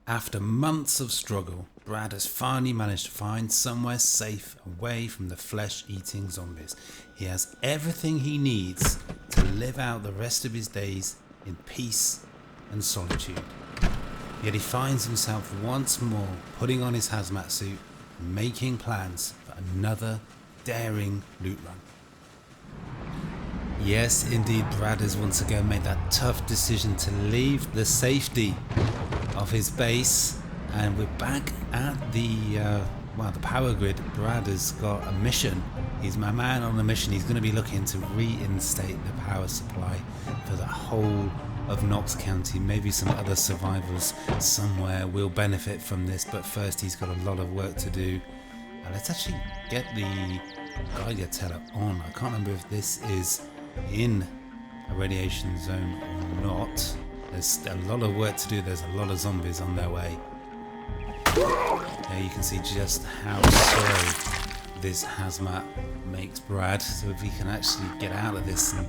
After months of struggle, Brad has finally managed to find somewhere safe away from the flesh-eating zombies. He has everything he needs to live out the rest of his days in peace and solitude. Yet he finds himself once more putting on his hazmat suit and making plans for another daring loot run. Yes, indeed, Brad has once again made that tough decision to leave the safety of his base, and we're back at the power grid. Brad has got a mission. He's my man on a mission. He's going to be looking to reinstate the power supply for the whole of Knox County. Maybe some other survivors somewhere will benefit from this, but first he's got a lot of work to do. Let's actually get the Geiger teller on. I can't remember if this is in a radiation zone or not. There's a lot of work to do. There's a lot of zombies on their way. There you can see just how slow this hazmat makes Brad. So if he can actually get out of this and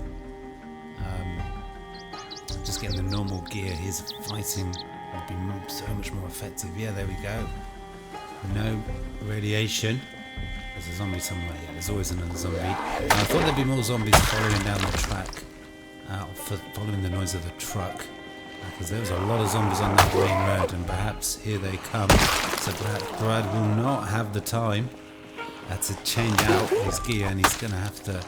just get in the normal gear, his fighting would be so much more effective. Yeah, there we go. No radiation. There's a zombie somewhere. Yeah, there's always another zombie. And I thought there'd be more zombies following down the track, following the noise of the truck, because there was a lot of zombies on that main road, and perhaps here they come. So Brad will not have the time to change out his gear, and he's going to have to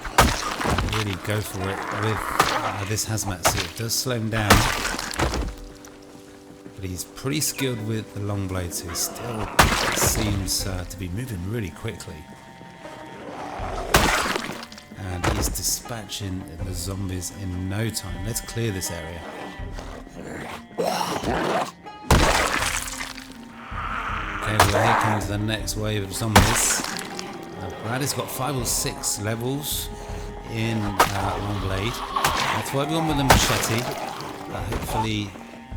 really go for it with this hazmat suit. It does slow him down, but he's pretty skilled with the long blade, so he still seems to be moving really quickly. And he's dispatching the zombies in no time. Let's clear this area. Okay, well, here comes the next wave of zombies. Brad has got 5 or 6 levels in long blade. That's why we're on with the machete. Hopefully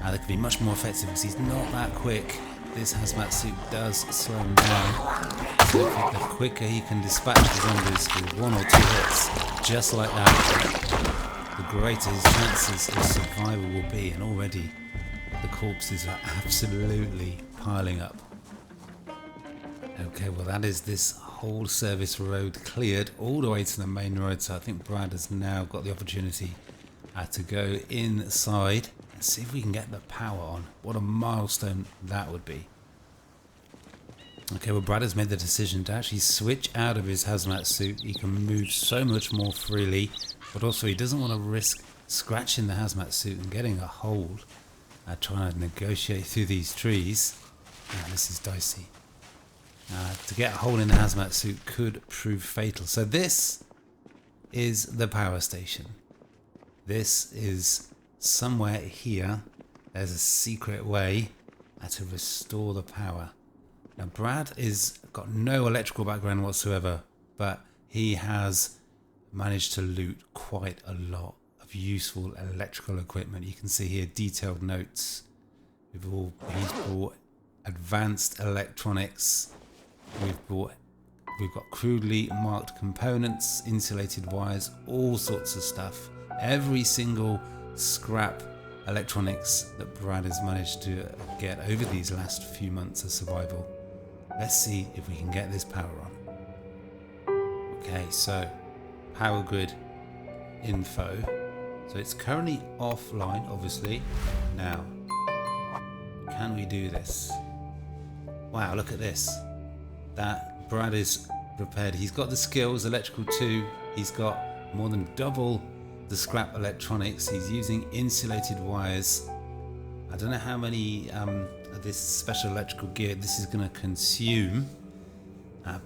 they can be much more effective because he's not that quick. This hazmat suit does slow him down. So the quicker he can dispatch the zombies with 1 or 2 hits, just like that, the greater his chances of survival will be. And already the corpses are absolutely piling up. Okay, well, that is this whole service road cleared all the way to the main road. So I think Brad has now got the opportunity to go inside and see if we can get the power on. What a milestone that would be. Okay, well, Brad has made the decision to actually switch out of his hazmat suit. He can move so much more freely, but also he doesn't want to risk scratching the hazmat suit and getting a hold, trying to negotiate through these trees. This is dicey. To get a hole in the hazmat suit could prove fatal. So this is the power station. This is somewhere here. There's a secret way to restore the power. Now Brad is got no electrical background whatsoever, but he has managed to loot quite a lot of useful electrical equipment. You can see here detailed notes. He's bought advanced electronics. We've got crudely marked components, insulated wires, all sorts of stuff. Every single scrap electronics that Brad has managed to get over these last few months of survival. Let's see if we can get this power on. Okay, so power grid info. So it's currently offline, obviously. Now, can we do this? Wow, look at this. That Brad is prepared. He's got the skills, electrical 2. He's got more than double the scrap electronics. He's using insulated wires. I don't know how many of this special electrical gear this is going to consume,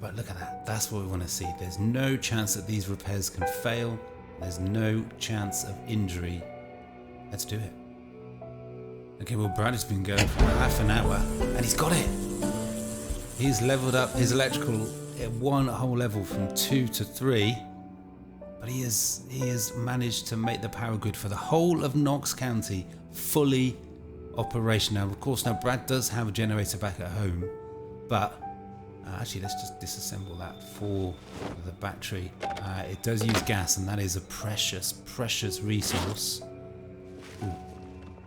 but look at that. That's what we want to see. There's no chance that these repairs can fail. There's no chance of injury. Let's do it. Okay, well, Brad has been going for half an hour and he's got it. He's leveled up his electrical at 1 whole level from 2 to 3, but he has managed to make the power grid for the whole of Knox County fully operational. Now, of course, Brad does have a generator back at home, but Actually, let's just disassemble that for the battery. It does use gas, and that is a precious, precious resource. Ooh,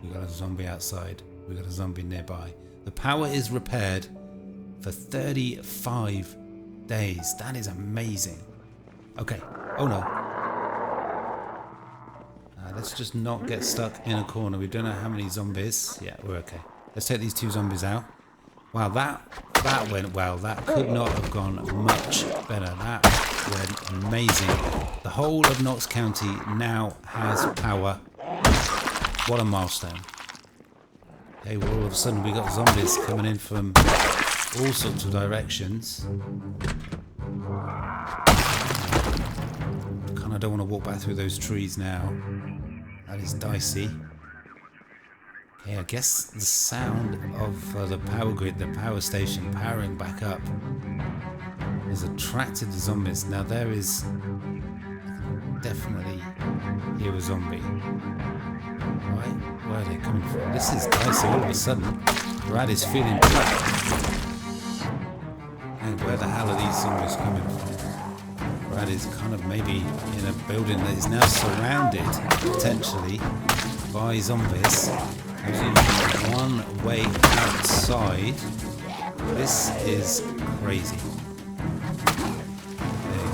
we got a zombie outside. We got a zombie nearby. The power is repaired for 35 days. That is amazing. Okay. Oh no. Let's just not get stuck in a corner. We don't know how many zombies. Yeah, we're okay. Let's take these 2 zombies out. Wow, that went well. That could not have gone much better. That went amazing. The whole of Knox County now has power. What a milestone. Okay, well, all of a sudden we got zombies coming in from all sorts of directions. Kind of don't want to walk back through those trees now. That is dicey. Okay, I guess the sound of the power grid, the power station powering back up has attracted the zombies. Now there is definitely here a zombie. Right, where are they coming from? This is dicey. All of a sudden, Brad is feeling trapped. And where the hell are these zombies coming from? Brad is kind of maybe in a building that is now surrounded, potentially, by zombies. There's even one way outside. This is crazy. Okay,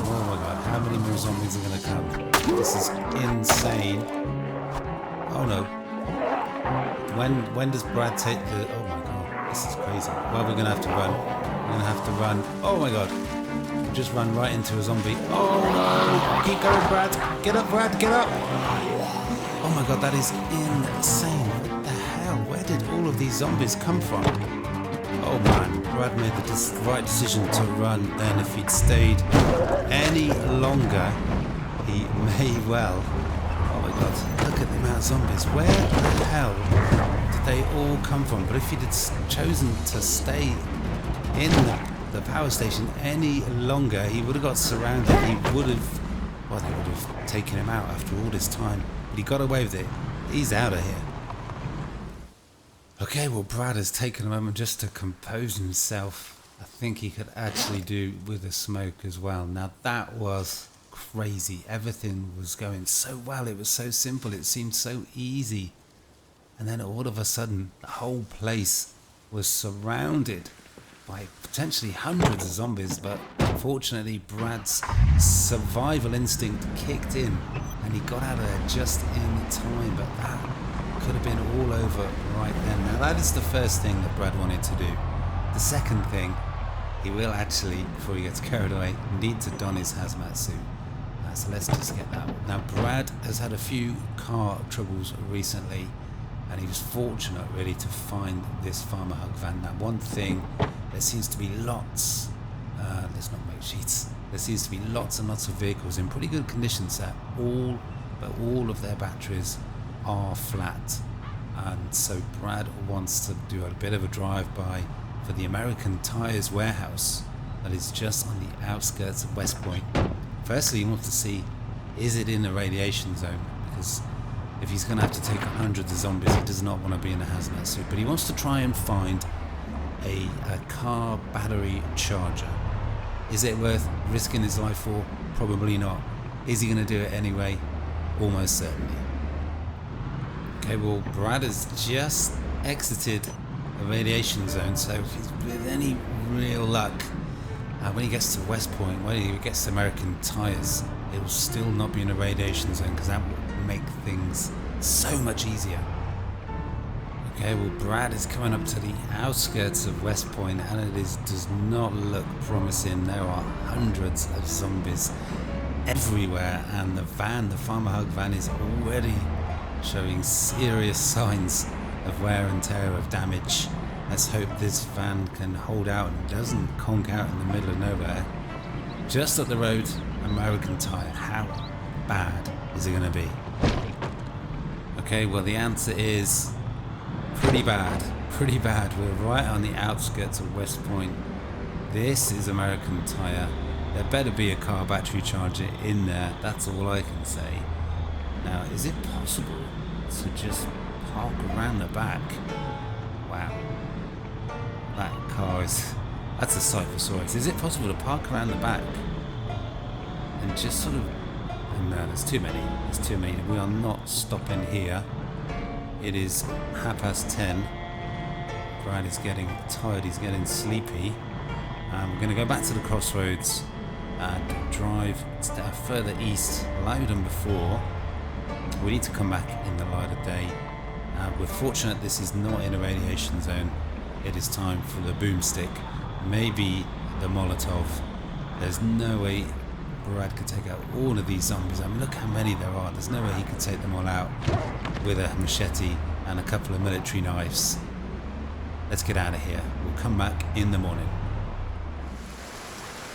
oh my god, how many more zombies are going to come? This is insane. Oh no. When does Brad take the... Oh my god, this is crazy. Well, we're going to have to run. We're going to have to run. Oh my god. Just run right into a zombie. Oh no. Keep going, Brad. Get up, Brad. Get up. Oh my god, that is insane. What the hell? Where did all of these zombies come from? Oh man, Brad made the right decision to run then. If he'd stayed any longer, he may well... Oh my god, look at the amount of zombies. Where the hell did they all come from? But if he'd chosen to stay in the power station any longer, he would have got surrounded. He would have... Well, they would have taken him out after all this time. But he got away with it. He's out of here. Okay, well, Brad has taken a moment just to compose himself. I think he could actually do with a smoke as well. Now, that was crazy. Everything was going so well. It was so simple. It seemed so easy. And then all of a sudden, the whole place was surrounded by potentially hundreds of zombies, but unfortunately Brad's survival instinct kicked in and he got out of there just in time, but that could have been all over right then. Now that is the first thing that Brad wanted to do. The second thing, he will actually, before he gets carried away, need to don his hazmat suit. So let's just get that. Now Brad has had a few car troubles recently, and he was fortunate really to find this Farmer Hug van. Now one thing, there seems to be lots, let's not make sheets, there seems to be lots and lots of vehicles in pretty good condition set, but all of their batteries are flat. And so Brad wants to do a bit of a drive-by for the American Tires warehouse that is just on the outskirts of West Point. Firstly, he wants to see, is it in the radiation zone? Because if he's going to have to take hundreds of zombies, he does not want to be in a hazmat suit. But he wants to try and find a car battery charger. Is it worth risking his life for? Probably not. Is he going to do it anyway? Almost certainly. Okay, well, Brad has just exited the radiation zone, so if he's with any real luck, when he gets to West Point, when he gets to American Tires, it will still not be in a radiation zone, because that will make things so much easier. Okay, well, Brad is coming up to the outskirts of West Point, and it does not look promising. There are hundreds of zombies everywhere, and the Farmer Hug van is already showing serious signs of wear and tear, of damage. Let's hope this van can hold out and doesn't conk out in the middle of nowhere. Just up the road, American Tire. How bad is it going to be? Okay, well, the answer is pretty bad. Pretty bad. We're right on the outskirts of West Point. This is American Tire. There better be a car battery charger in there. That's all I can say. Now, is it possible to just park around the back? Wow. That car is That's a Cyphosaurus. Is it possible to park around the back and just sort of... No, there's too many. There's too many. We are not stopping here. It is 10:30. Brad is getting tired. He's getting sleepy. We're going to go back to the crossroads and drive further east, like we've done before. We need to come back in the light of day. We're fortunate this is not in a radiation zone. It is time for the boomstick, maybe the Molotov. There's no way Brad could take out all of these zombies. I mean, look how many there are. There's no way he could take them all out with a machete and a couple of military knives. Let's get out of here. We'll come back in the morning.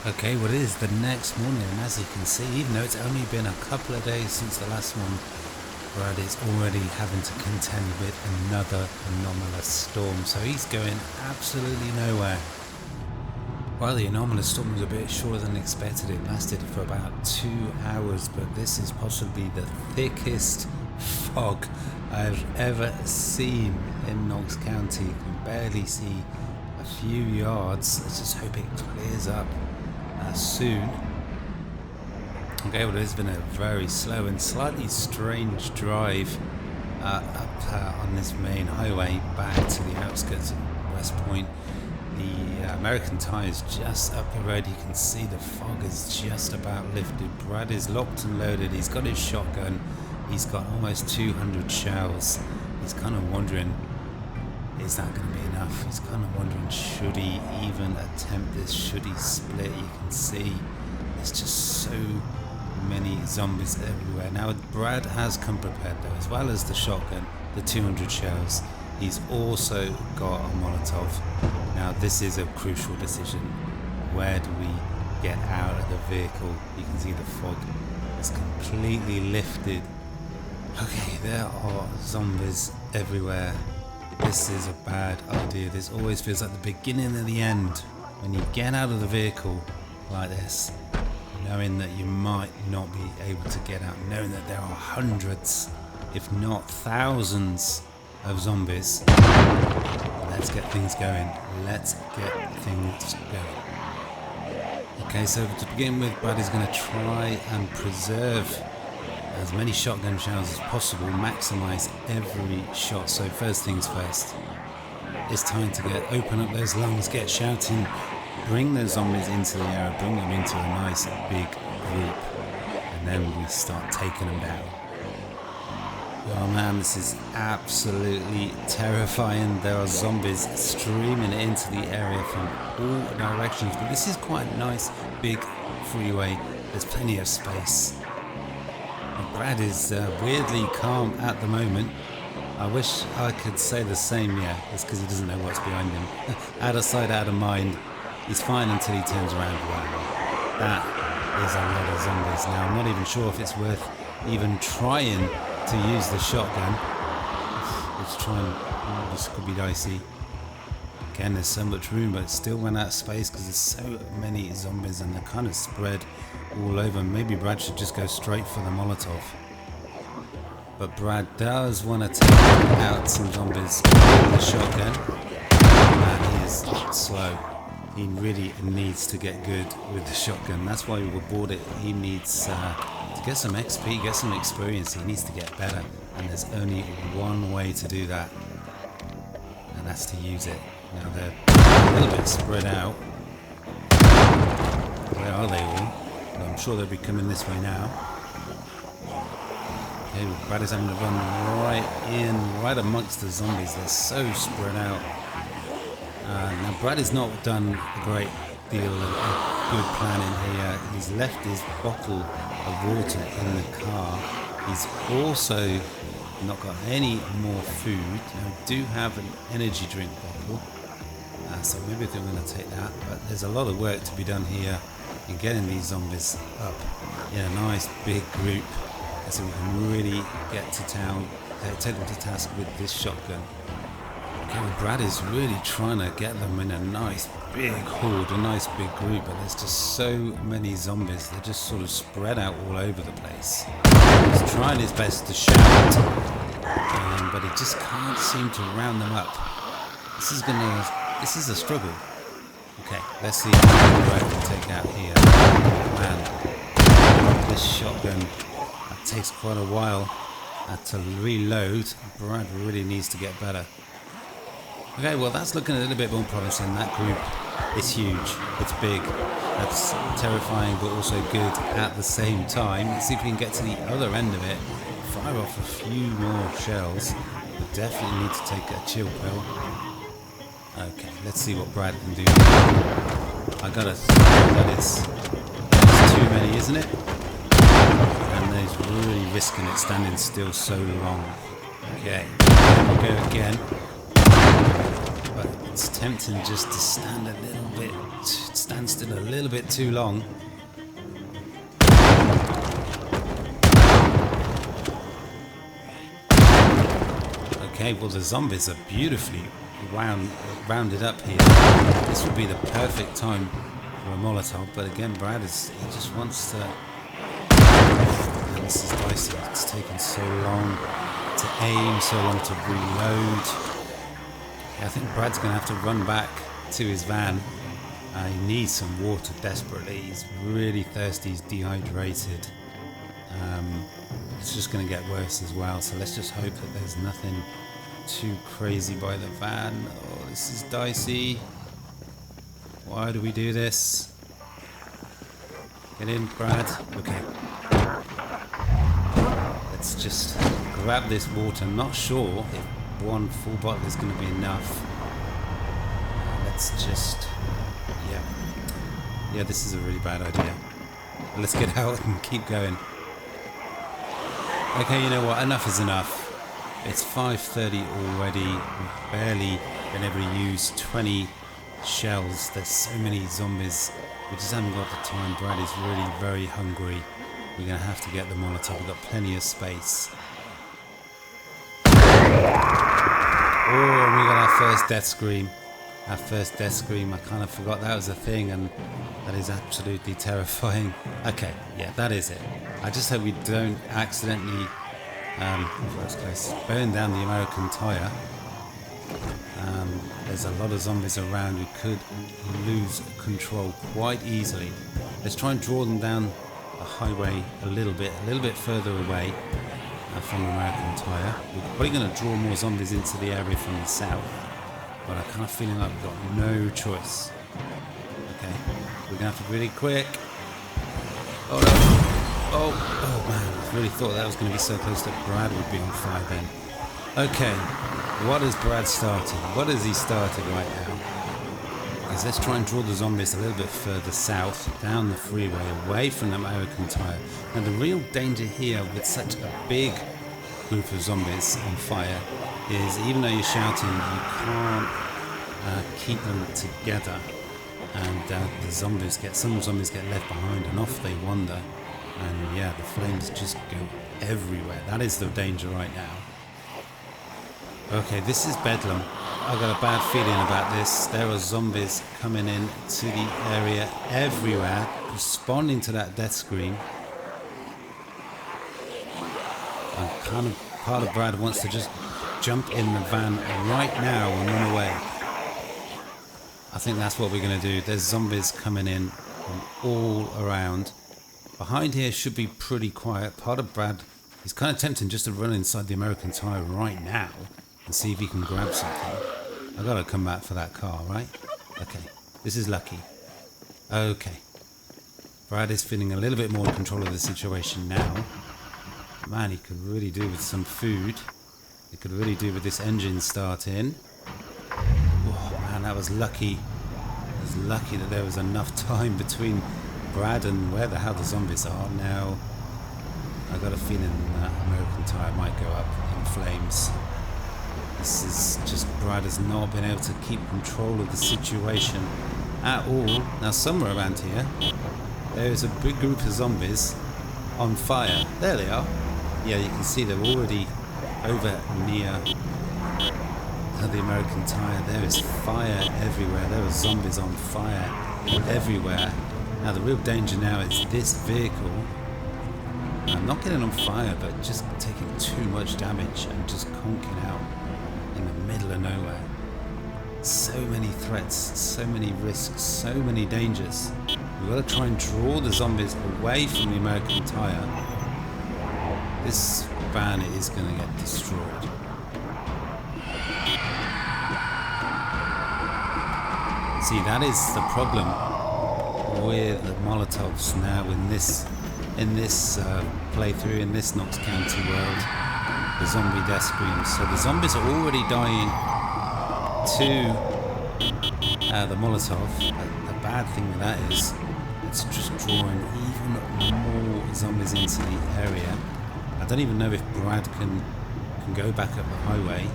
Okay, well, it is the next morning, and as you can see, even though it's only been a couple of days since the last one, Brad is already having to contend with another anomalous storm, so he's going absolutely nowhere. Well, the anomalous storm was a bit shorter than expected. It lasted for about 2 hours, but this is possibly the thickest fog I've ever seen in Knox County. You can barely see a few yards. Let's just hope it clears up soon. Okay, well, it's been a very slow and slightly strange drive up on this main highway back to the outskirts of West Point. The American Tire is just up the road. You can see the fog is just about lifted. Brad is locked and loaded. He's got his shotgun. He's got almost 200 shells. He's kind of wondering, is that going to be enough? He's kind of wondering, should he even attempt this? Should he split? You can see there's just so many zombies everywhere. Now, Brad has come prepared though, as well as the shotgun, the 200 shells. He's also got a Molotov. Now, this is a crucial decision. Where do we get out of the vehicle? You can see the fog is completely lifted. Okay, there are zombies everywhere. This is a bad idea. This always feels like the beginning of the end when you get out of the vehicle like this, knowing that you might not be able to get out, knowing that there are hundreds, if not thousands, of zombies. Let's get things going. Let's get things going. Okay, so to begin with, Brad is going to try and preserve as many shotgun shells as possible, maximize every shot. So first things first, it's time to open up those lungs, get shouting, bring those zombies into the area, bring them into a nice big group, and then we start taking them down. Oh man, this is absolutely terrifying. There are zombies streaming into the area from all directions, but this is quite a nice big freeway. There's plenty of space. Brad is weirdly calm at the moment. I wish I could say the same. Yeah, it's because he doesn't know what's behind him. Out of sight, out of mind. He's fine until he turns around. Wow, that is a lot of zombies. Now, I'm not even sure if it's worth even trying to use the shotgun. Let's try and... this could be dicey. Again, there's so much room, but it still went out of space because there's so many zombies and they're kind of spread all over. Maybe Brad should just go straight for the Molotov. But Brad does want to take out some zombies with the shotgun. And he is slow. He really needs to get good with the shotgun. That's why we bought it. He needs to get some XP, get some experience. He needs to get better. And there's only one way to do that. And that's to use it. Now they're a little bit spread out. Where are they all? Well, I'm sure they'll be coming this way now. Okay, Brad is having to run right amongst the zombies. They're so spread out. Now Brad has not done a great deal of good planning here. He's left his bottle of water in the car. He's also not got any more food. Now, I do have an energy drink bottle, so maybe they're going to take that. But there's a lot of work to be done here in getting these zombies up in a nice big group, so we can really get to town, take them to task with this shotgun. Okay, well, Brad is really trying to get them in a nice big horde, a nice big group, but there's just so many zombies. They're just sort of spread out all over the place. He's trying his best to shout, but he just can't seem to round them up. This is a struggle. Okay, let's see how Brad can take out here. Man, this shotgun, that takes quite a while to reload. Brad really needs to get better. Okay, well that's looking a little bit more promising. That group is huge, it's big, that's terrifying but also good at the same time. Let's see if we can get to the other end of it, fire off a few more shells. We definitely need to take a chill pill. Okay, let's see what Brad can do. I gotta say that's too many, isn't it? And he's really risking it standing still so long. Okay, we'll go again. But it's tempting just to stand still a little bit too long. Okay, well the zombies are beautifully rounded up here. This would be the perfect time for a Molotov, but again Brad he just wants to. And this is dicey. It's taken so long to aim, so long to reload. I think Brad's going to have to run back to his van. He needs some water desperately. He's really thirsty. He's dehydrated. It's just going to get worse as well. So let's just hope that there's nothing too crazy by the van. Oh, this is dicey. Why do we do this? Get in, Brad. Okay. Let's just grab this water. Not sure if one full bottle is going to be enough. Let's just, yeah, this is a really bad idea. Let's get out and keep going. Okay, you know what, enough is enough. It's 5:30 already. We've barely been able to use 20 shells. There's so many zombies. We just haven't got the time. Brad is really very hungry. We're going to have to get the Molotov. We've got plenty of space. Oh, and we got our first death scream. Our first death scream. I kind of forgot that was a thing, and that is absolutely terrifying. Okay, yeah, that is it. I just hope we don't accidentally burn down the American tire. There's a lot of zombies around. We could lose control quite easily. Let's try and draw them down the highway a little bit further away from the American tire. We're probably going to draw more zombies into the area from the south, but I kind of feeling like we've got no choice. Okay, we're going to have to be really quick. Oh no. Oh man, I really thought that was going to be so close that Brad would be on fire then. Okay, what has Brad started? What has he started right now? Because let's try and draw the zombies a little bit further south, down the freeway, away from the American tire. Now the real danger here with such a big group of zombies on fire is even though you're shouting, you can't keep them together. And some zombies get left behind and off they wander. And yeah, the flames just go everywhere. That is the danger right now. Okay, this is Bedlam. I've got a bad feeling about this. There are zombies coming in to the area everywhere, responding to that death scream. And part of Brad wants to just jump in the van right now and run away. I think that's what we're going to do. There's zombies coming in from all around. Behind here should be pretty quiet. Part of Brad is kind of tempting just to run inside the American tire right now and see if he can grab something. I gotta come back for that car, right? Okay, this is lucky. Okay, Brad is feeling a little bit more in control of the situation now. Man, he could really do with some food. He could really do with this engine starting. Oh man, that was lucky. It was lucky that there was enough time between Brad and where the hell the zombies are. Now I got a feeling that American tire might go up in flames. This is just, Brad has not been able to keep control of the situation at all. Now somewhere around here there is a big group of zombies on fire. There they are. Yeah, you can see they're already over near the American tire. There is fire everywhere. There are zombies on fire everywhere. Now the real danger now is this vehicle. Not getting on fire, but just taking too much damage and just conking out in the middle of nowhere. So many threats, so many risks, so many dangers. We've got to try and draw the zombies away from the American tire. This van is going to get destroyed. See, that is the problem with the Molotovs now in this playthrough, in this Knox County world, the zombie death screams. So the zombies are already dying to the Molotov. The bad thing with that is it's just drawing even more zombies into the area. I don't even know if Brad can go back up the highway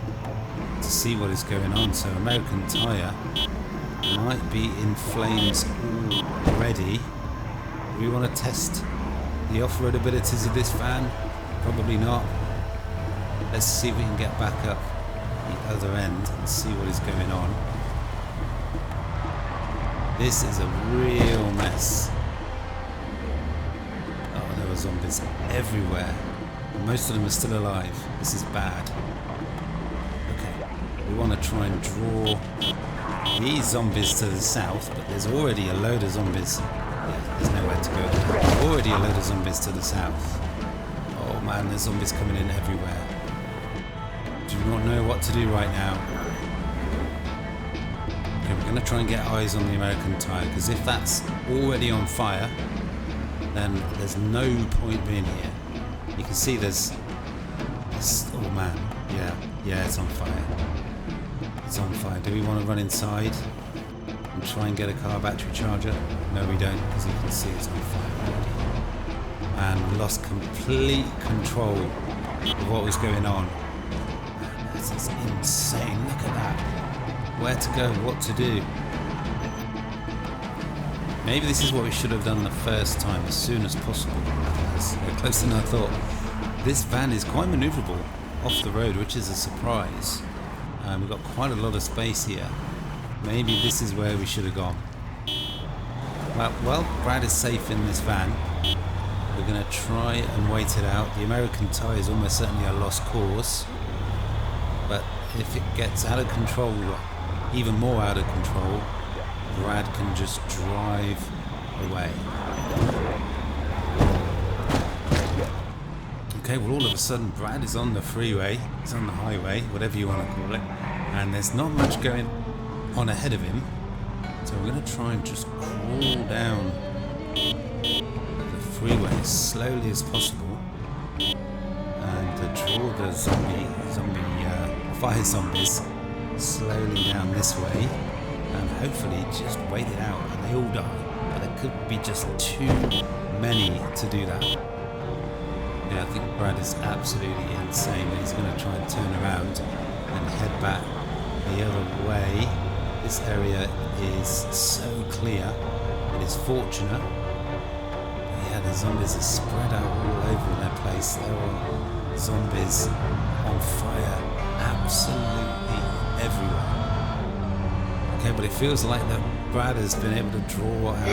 to see what is going on. So American Tire might be in flames already. We want to test the off-road abilities of this van? Probably not. Let's see if we can get back up the other end and see what is going on. This is a real mess. Oh, there are zombies everywhere. Most of them are still alive. This is bad. Okay, we want to try and draw these zombies to the south, but there's already a load of zombies. Yeah, there's nowhere to go there. There's already a load of zombies to the south. Oh man, there's zombies coming in everywhere. Do not know what to do right now. Okay, we're going to try and get eyes on the American Tire, because if that's already on fire, then there's no point being here. You can see there's oh man, yeah, it's on fire. It's on fire. Do we want to run inside and try and get a car battery charger? No, we don't, because you can see it's on fire already. And we lost complete control of what was going on. This is insane. Look at that. Where to go, what to do. Maybe this is what we should have done the first time, as soon as possible. That's closer than I thought. This van is quite manoeuvrable off the road, which is a surprise. We've got quite a lot of space here. Maybe this is where we should have gone. Well, Brad is safe in this van. We're going to try and wait it out. The American Tire is almost certainly a lost cause. But if it gets out of control, even more out of control, Brad can just drive away. Okay, well, all of a sudden Brad is on the freeway, he's on the highway, whatever you want to call it, and there's not much going on ahead of him. So we're going to try and just crawl down the freeway as slowly as possible and to draw the fire zombies slowly down this way, and hopefully just wait it out and they all die. But there could be just too many to do that. Yeah, I think Brad is absolutely insane. He's going to try and turn around and head back the other way. This area is so clear. It is fortunate. But yeah, the zombies are spread out all over their place. There are zombies on fire absolutely everywhere. Okay, but it feels like that Brad has been able to draw out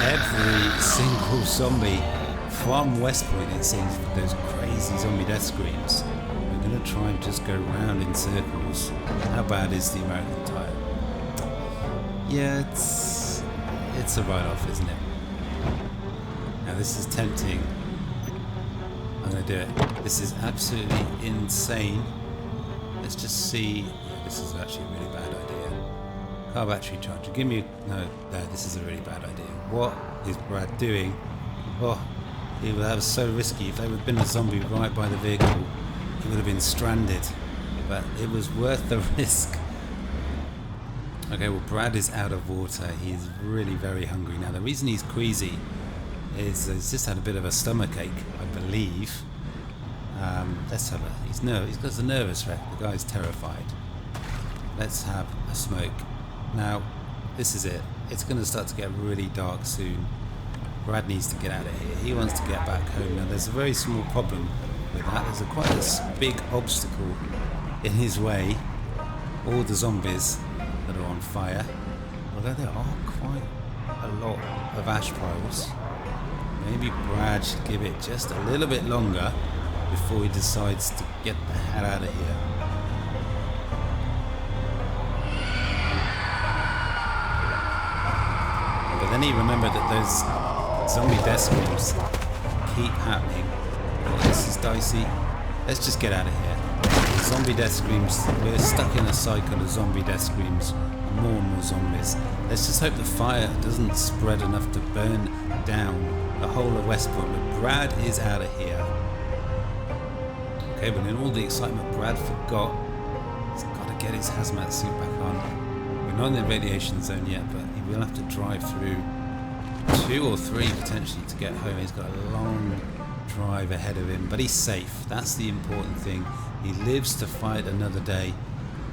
every single zombie from West Point, it seems, with those crazy zombie death screams. We're going to try and just go round in circles. How bad is the American Tire? Yeah, it's a write-off, isn't it? Now this is tempting. I'm going to do it. This is absolutely insane. Let's just see. Yeah, this is actually a really bad idea. Car battery charger. Give me no, this is a really bad idea. What is Brad doing? Oh, that was so risky. If there had been a zombie right by the vehicle, he would have been stranded. But it was worth the risk. Okay, well, Brad is out of water. He's really very hungry. Now, the reason he's queasy is he's just had a bit of a stomachache, I believe. Let's have a... He's got a nervous wreck. The guy's terrified. Let's have a smoke. Now, this is it. It's going to start to get really dark soon. Brad needs to get out of here. He wants to get back home. Now, there's a very small problem with that. There's quite a big obstacle in his way. All the zombies that are on fire. Although there are quite a lot of ash piles. Maybe Brad should give it just a little bit longer before he decides to get the hell out of here. funny. Remember that those zombie death screams keep happening. Oh, this is dicey. Let's just get out of here. Zombie death screams. We're stuck in a cycle of zombie death screams. More and more zombies. Let's just hope the fire doesn't spread enough to burn down the whole of West Point. But Brad is out of here. Okay, but in all the excitement, Brad forgot he's got to get his hazmat suit back on. We're not in the radiation zone yet, but he will have to drive through 2 or 3 potentially to get home. He's got a long drive ahead of him, but he's safe. That's the important thing. He lives to fight another day.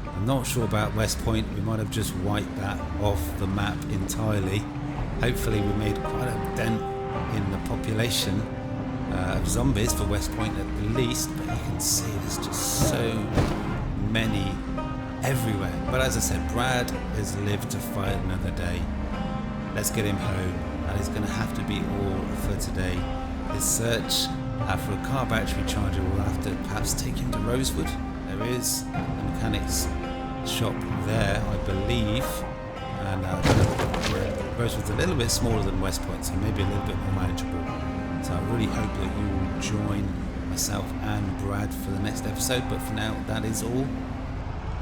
I'm not sure about West Point. We might have just wiped that off the map entirely. Hopefully we made quite a dent in the population of zombies for West Point at the least, but you can see there's just so many everywhere. But as I said, Brad has lived to fight another day. Let's get him home. That is going to have to be all for today. This search for a car battery charger will have to perhaps take him to Rosewood. There is a mechanics shop there, I believe, and Rosewood's a little bit smaller than West Point, so maybe a little bit more manageable. So I really hope that you will join myself and Brad for the next episode, but for now, that is all.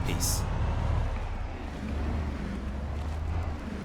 Peace.